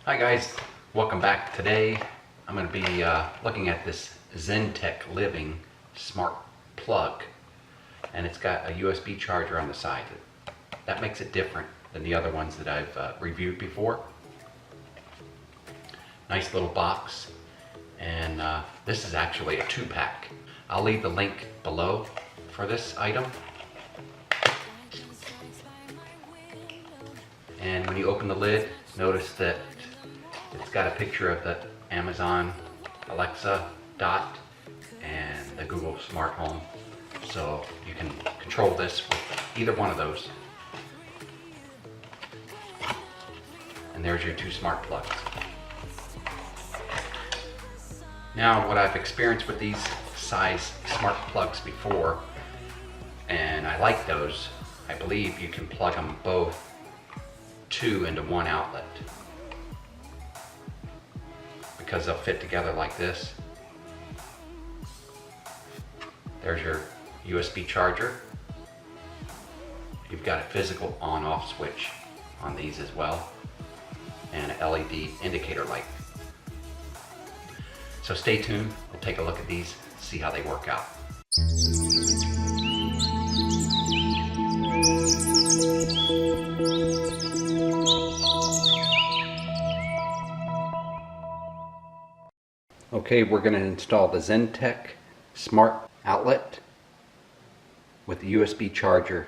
Hi guys, welcome back. Today I'm going to be looking at this ZENTEC Living Smart Plug, and it's got a USB charger on the side. That makes it different than the other ones that I've reviewed before. Nice little box, and this is actually a 2-pack. I'll leave the link below for this item. And when you open the lid, notice that it's got a picture of the Amazon Alexa Dot and the Google Smart Home. So you can control this with either one of those. And there's your 2 smart plugs. Now, what I've experienced with these size smart plugs before, and I like those, I believe you can plug them both 2 into 1 outlet, because they'll fit together like this. There's your USB charger. You've got a physical on-off switch on these as well, and an LED indicator light. So stay tuned, we'll take a look at these, see how they work out. Okay, we're going to install the ZENTEC Smart Outlet with the USB charger.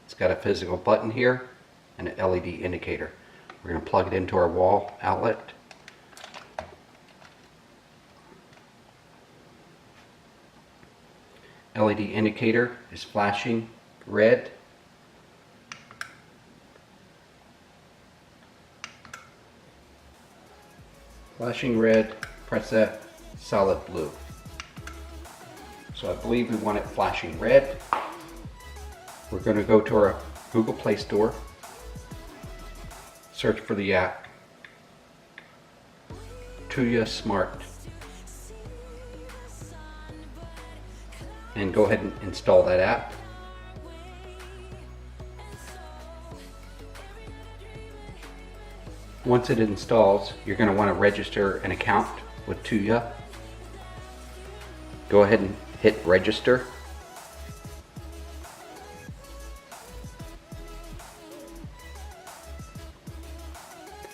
It's got a physical button here and an LED indicator. We're going to plug it into our wall outlet. LED indicator is flashing red. Flashing red, press that, solid blue. So I believe we want it flashing red. We're going to go to our Google Play Store, search for the app Tuya Smart, and go ahead and install that app. Once it installs, you're going to want to register an account with Tuya. Go ahead and hit register.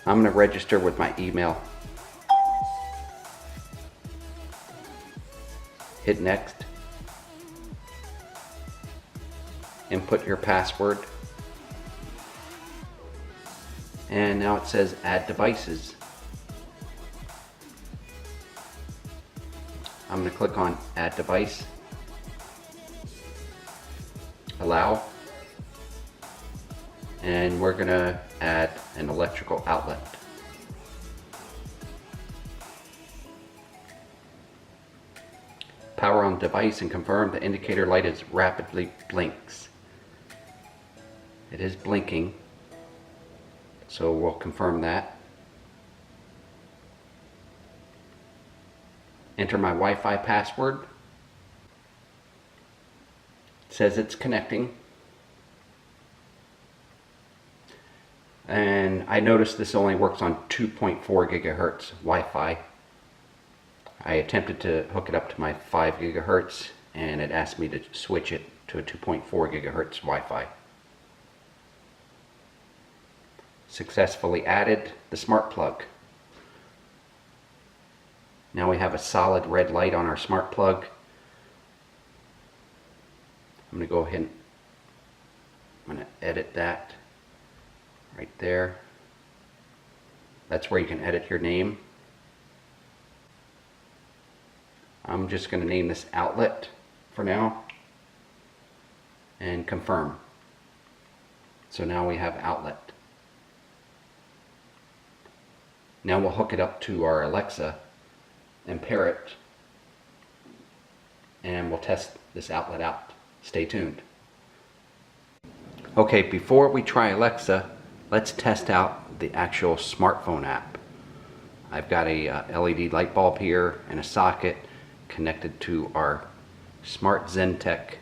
I'm going to register with my email. Hit next. Input your password. And now it says add devices. I'm going to click on add device. Allow. And we're going to add an electrical outlet. Power on device and confirm the indicator light is rapidly blinks. It is blinking, so we'll confirm that. Enter my Wi-Fi password. It says it's connecting. And I noticed this only works on 2.4 gigahertz Wi-Fi. I attempted to hook it up to my 5 gigahertz and it asked me to switch it to a 2.4 gigahertz Wi-Fi. Successfully added the smart plug. Now we have a solid red light on our smart plug. I'm going to go ahead and I'm going to edit that right there. That's where you can edit your name. I'm just going to name this outlet for now and confirm. So now we have outlet. Now we'll hook it up to our Alexa and pair it, and we'll test this outlet out. Stay tuned. Okay, before we try Alexa, let's test out the actual smartphone app. I've got a LED light bulb here and a socket connected to our Smart ZENTEC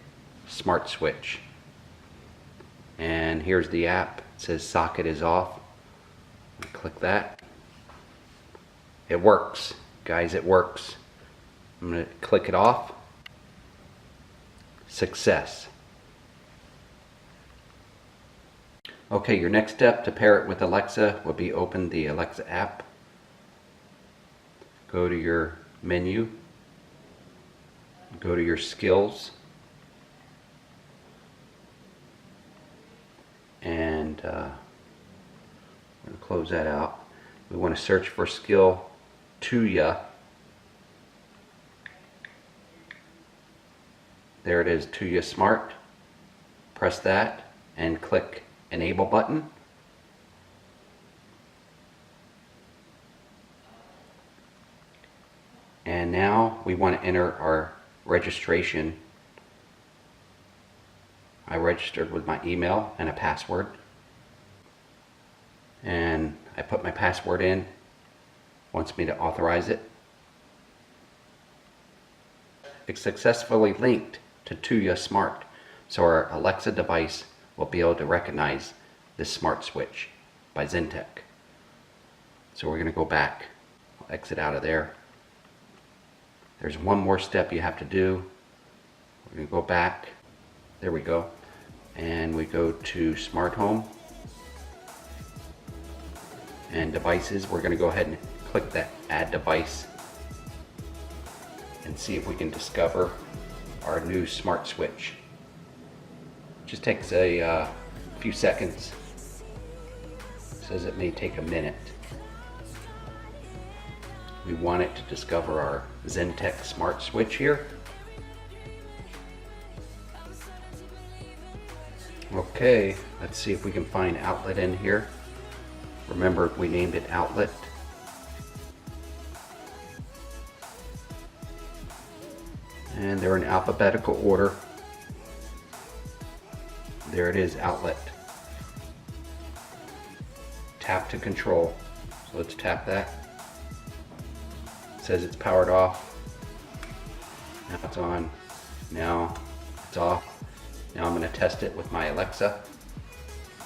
Smart Switch. And here's the app. It says socket is off. click that. It works, guys, it works. I'm going to click it off. Success. Okay, your next step to pair it with Alexa would be open the Alexa app. Go to your menu. Go to your skills. And we're going to close that out. We want to search for skill Tuya. There it is, Tuya Smart. Press that and click Enable button. And now we want to enter our registration. I registered with my email and a password. And I put my password in. Wants me to authorize it. It's successfully linked to Tuya Smart, so our Alexa device will be able to recognize this smart switch by ZENTEC. So we're going to go back. I'll exit out of there. There's one more step you have to do. We're going to go back. There we go. And we go to Smart Home and Devices. We're going to go ahead and click that Add Device and see if we can discover our new smart switch. Just takes a few seconds. Says it may take a minute. We want it to discover our ZENTEC smart switch here. Okay, let's see if we can find outlet in here. Remember, we named it outlet. And they're in alphabetical order. There it is, outlet. Tap to control. So let's tap that. It says it's powered off. Now it's on. Now it's off. Now I'm going to test it with my Alexa.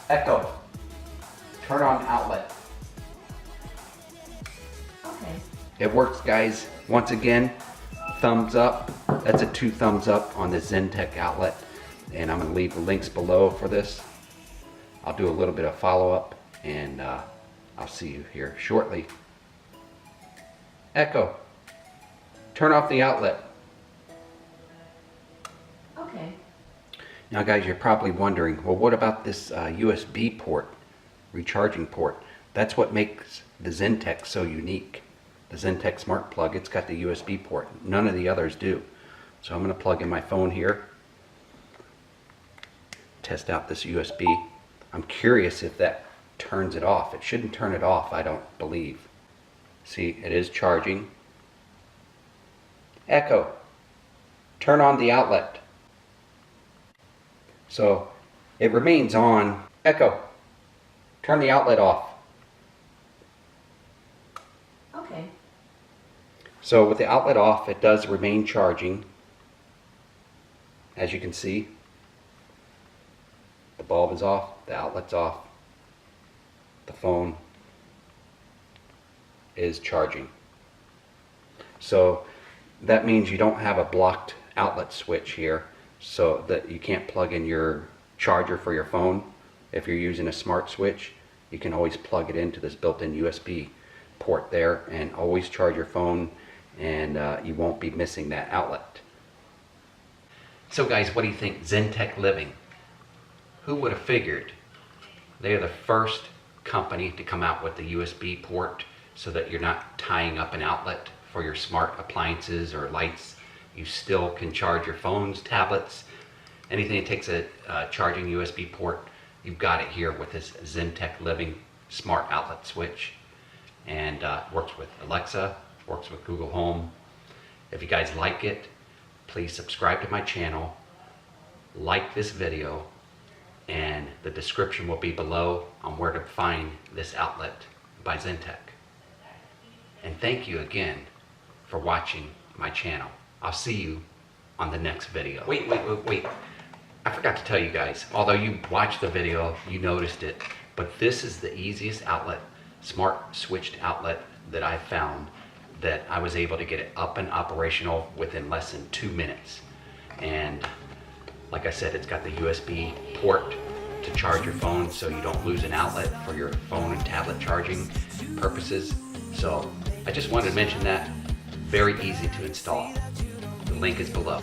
Echo, turn on outlet. Okay. It works, guys. Once again, thumbs up. That's a 2 thumbs up on the ZENTEC outlet. And I'm going to leave the links below for this. I'll do a little bit of follow-up, and I'll see you here shortly. Echo, turn off the outlet. Okay. Now guys, you're probably wondering, well, what about this USB port, recharging port? That's what makes the ZENTEC so unique. The ZENTEC Smart Plug, it's got the USB port. None of the others do. So I'm going to plug in my phone here. Test out this USB. I'm curious if that turns it off. It shouldn't turn it off, I don't believe. See, it is charging. Echo, turn on the outlet. So it remains on. Echo, turn the outlet off. Okay. So with the outlet off, it does remain charging. As you can see, the bulb is off, the outlet's off, the phone is charging. So that means you don't have a blocked outlet switch here, so that you can't plug in your charger for your phone. If you're using a smart switch, you can always plug it into this built-in USB port there and always charge your phone, and you won't be missing that outlet. So guys, what do you think? ZENTEC Living. Who would have figured? They are the first company to come out with the USB port so that you're not tying up an outlet for your smart appliances or lights. You still can charge your phones, tablets, anything that takes a charging USB port. You've got it here with this ZENTEC Living smart outlet switch. And works with Alexa, works with Google Home. If you guys like it, please subscribe to my channel, like this video, and the description will be below on where to find this outlet by ZENTEC. And thank you again for watching my channel. I'll see you on the next video. Wait. I forgot to tell you guys, although you watched the video, you noticed it, but this is the easiest outlet smart switched outlet that I found that I was able to get it up and operational within less than 2 minutes. And like I said, it's got the USB port to charge your phone so you don't lose an outlet for your phone and tablet charging purposes. So I just wanted to mention that. Very easy to install. The link is below.